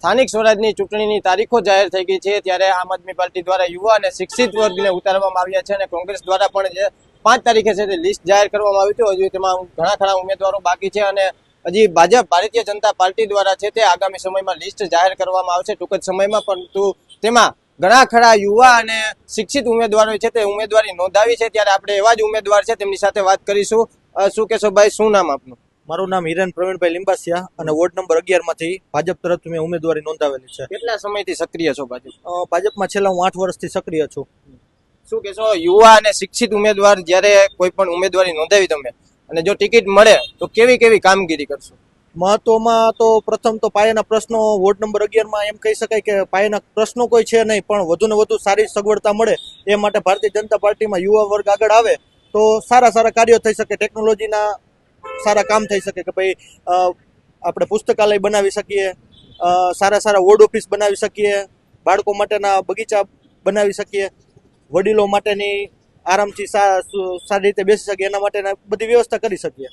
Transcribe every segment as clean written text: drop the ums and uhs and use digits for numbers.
સ્થાનિક સ્વરાજની ચૂંટણીની તારીખો જાહેર થઈ ગઈ છે ત્યારે આમ આદમી પાર્ટી દ્વારા યુવા અને શિક્ષિત વર્ગને ઉતારવામાં આવ્યા છે અને કોંગ્રેસ દ્વારા પણ જે 5 તારીખે છે તે લિસ્ટ જાહેર કરવામાં આવ્યું હતું. હજુ તેમાં ઘણા ઉમેદવારો બાકી છે અને હજી ભાજપ ભારતીય જનતા પાર્ટી દ્વારા છે તે આગામી સમયમાં લિસ્ટ જાહેર કરવામાં આવશે ટૂંક જ સમયમાં. પરંતુ તેમાં ઘણા ખરા યુવા અને શિક્ષિત ઉમેદવારો છે તે ઉમેદવારી નોંધાવી છે ત્યારે આપણે એવા જ ઉમેદવાર છે તેમની સાથે વાત કરીશું. શું કહેશો ભાઈ, શું નામ આપનું? મારું નામ હિરેન પ્રવીણભાઈ લીંબાસિયા અને વોર્ડ નંબર 11 માંથી ભાજપ તરફથી મેં ઉમેદવારી નોંધાવેલી છે. કેટલા સમયથી સક્રિય છો ભાજપ? ભાજપમાં છેલ્લા હું 8 વર્ષથી સક્રિય છું. શું કહેશો, યુવા અને શિક્ષિત ઉમેદવાર જ્યારે કોઈ પણ ઉમેદવારી નોંધાવી તમે અને જો ટિકિટ મળે તો કેવી કામગીરી કરશો? મહત્વમાં તો પ્રથમ તો પાયાના પ્રશ્નો વોર્ડ નંબર 11 માં એમ કહી શકાય કે પાયાના પ્રશ્નો કોઈ છે નહીં, પણ વધુ ને વધુ સારી સગવડતા મળે એ માટે ભારતીય જનતા પાર્ટીમાં યુવા વર્ગ આગળ આવે તો સારા કાર્યો થઈ શકે. ટેકનોલોજીના સારા કામ થઈ શકે કે ભાઈ આપણે પુસ્તકાલય બનાવી શકીએ, સારા વોર્ડ ઓફિસ બનાવી શકીએ, બાળકો માટેના બગીચા બનાવી શકીએ, વડીલો માટેની આરામથી સારી રીતે બેસી શકીએ એના માટેના બધી વ્યવસ્થા કરી શકીએ.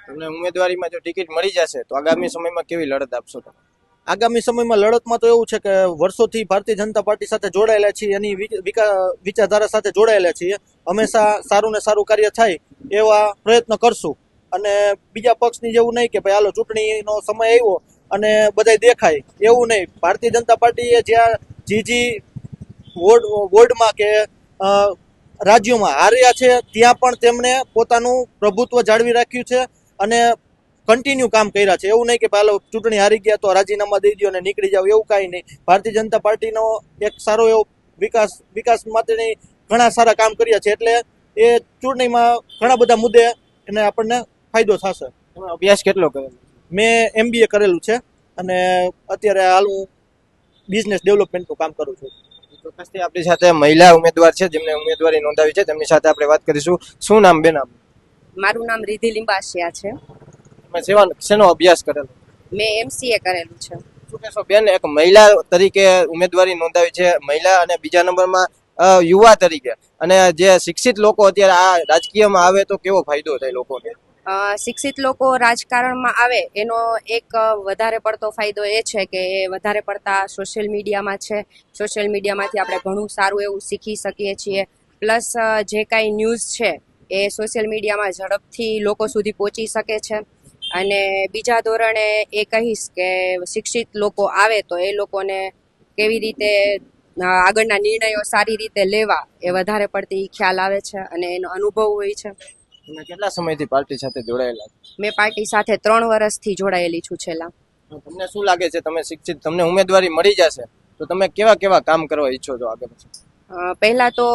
તમને ઉમેદવારીમાં જો ટિકિટ મળી જશે તો આગામી સમયમાં કેવી લડત આપશો તમે? આગામી સમયમાં લડતમાં તો એવું છે કે વર્ષોથી ભારતીય જનતા પાર્ટી સાથે જોડાયેલા છીએ, એની વિચારધારા સાથે જોડાયેલા છીએ. હંમેશા સારું ને સારું કાર્ય થાય એવા પ્રયત્ન કરશું અને બીજા પક્ષની જેવું નહીં કે ભાઈ હાલો ચૂંટણીનો સમય આવ્યો અને બધાય દેખાય એવું નહીં. ભારતીય જનતા પાર્ટીએ જ્યાં જી વોર્ડમાં કે રાજ્યોમાં હાર્યા છે ત્યાં પણ તેમણે પોતાનું પ્રભુત્વ જાળવી રાખ્યું છે અને કન્ટિન્યુ કામ કર્યા છે. એવું નહીં કે હાલો ચૂંટણી હારી ગયા તો રાજીનામા દઈ દો અને નીકળી જાવ, એવું કાંઈ નહીં. ભારતીય જનતા પાર્ટીનો એક સારો એવો વિકાસ માટેની ઘણા સારા કામ કર્યા છે એટલે એ ચૂંટણીમાં ઘણા બધા મુદ્દે એને આપણને ફાયદો થશે. અભ્યાસ કેટલો કરેલો? મેં MBA કરેલું છે અને અત્યારે હાલ હું બિઝનેસ ડેવલપમેન્ટનું કામ કરું છું. ચોક્કસથી આપણી સાથે મહિલા ઉમેદવાર છે જેમને ઉમેદવારી નોંધાવી છે, તેમની સાથે આપણે વાત કરીશું. શું નામ બેન આપનું? મારું નામ રિધિ લીંબાસિયા છે. તમે શેનો અભ્યાસ કરેલો? મેં MCA કરેલું છે. શું કહેશો બેન, એક મહિલા તરીકે ઉમેદવારી નોંધાવી છે, મહિલા અને બીજા નંબરમાં યુવા તરીકે, અને જે શિક્ષિત લોકો અત્યારે આ રાજકીયમાં આવે તો કેવો ફાયદો થાય લોકોને? શિક્ષિત લોકો રાજકારણમાં આવે એનો એક વધારે પડતો ફાયદો એ છે કે એ વધારે પડતા સોશિયલ મીડિયામાં છે. સોશિયલ મીડિયામાંથી આપણે ઘણું સારું એવું શીખી શકીએ છીએ. પ્લસ જે કાંઈ ન્યૂઝ છે એ સોશિયલ મીડિયામાં ઝડપથી લોકો સુધી પહોંચી શકે છે. અને બીજા ધોરણે એ કહીશ કે શિક્ષિત લોકો આવે તો એ લોકોને કેવી રીતે આગળના નિર્ણયો સારી રીતે લેવા એ વધારે પડતી ખ્યાલ આવે છે અને એનો અનુભવ હોય છે. તમે કેટલા સમયથી પાર્ટી સાથે જોડાયેલા? મેં પાર્ટી સાથે 3 વર્ષથી જોડાયેલી છું છેલ્લા. તમને શું લાગે છે, તમે શિક્ષિત, તમને ઉમેદવારી મળી જશે તો તમે કેવા કામ કરવા ઈચ્છો છો આગળ? પહેલા તો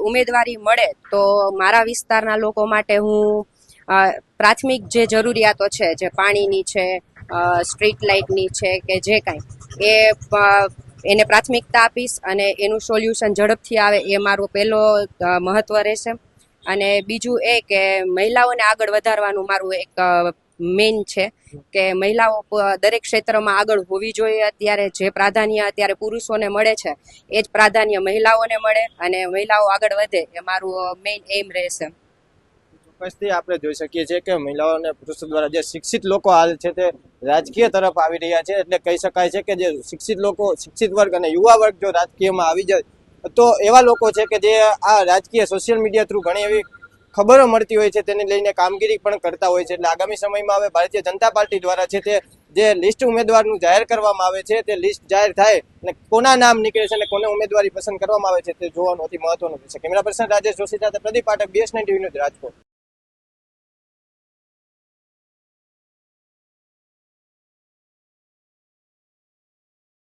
ઉમેદવારી મળે તો મારા વિસ્તારના લોકો માટે હું પ્રાથમિક જે જરૂરિયાતો છે, જે પાણીની છે, સ્ટ્રીટ લાઇટની છે કે જે કાંઈ એને પ્રાથમિકતા આપીશ અને એનું સોલ્યુશન ઝડપથી આવે એ મારો પહેલો મહત્વ રહેશે. અને બીજું એ કે મહિલાઓને આગળ વધારવાનું મારું એક મેઇન છે કે મહિલાઓ દરેક ક્ષેત્રમાં આગળ હોવી જોઈએ. અત્યારે જે પ્રાધાન્ય અત્યારે પુરુષોને મળે છે એ જ પ્રાધાન્ય મહિલાઓને મળે અને મહિલાઓ આગળ વધે એ મારું મેઇન એમ રહેશે. ચોક્કસથી આપણે જોઈ શકીએ છીએ કે મહિલાઓ અને પુરુષો દ્વારા જે શિક્ષિત લોકો હાલ છે તે રાજકીય તરફ આવી રહ્યા છે. એટલે કહી શકાય છે કે જે શિક્ષિત લોકો, શિક્ષિત વર્ગ અને યુવા વર્ગ જો રાજકીયમાં આવી જાય તો એવા લોકો છે કે જે આ રાજકીય સોશિયલ મીડિયા થ્રુ ઘણી એવી ખબરો મળતી હોય છે તેને લઈને કામગીરી પણ કરતા હોય છે. એટલે આગામી સમયમાં હવે ભારતીય જનતા પાર્ટી દ્વારા છે તે જે લિસ્ટ ઉમેદવારનું જાહેર કરવામાં આવે છે તે લિસ્ટ જાહેર થાય અને કોના નામ નીકળે છે અને કોને ઉમેદવારી પસંદ કરવામાં આવે છે તે જોવાનું અતિ મહત્વનું છે. કેમેરા પર્સન રાજેશ જોશી સાથે Pradeep Pathak, BS9 TV news, Rajkot.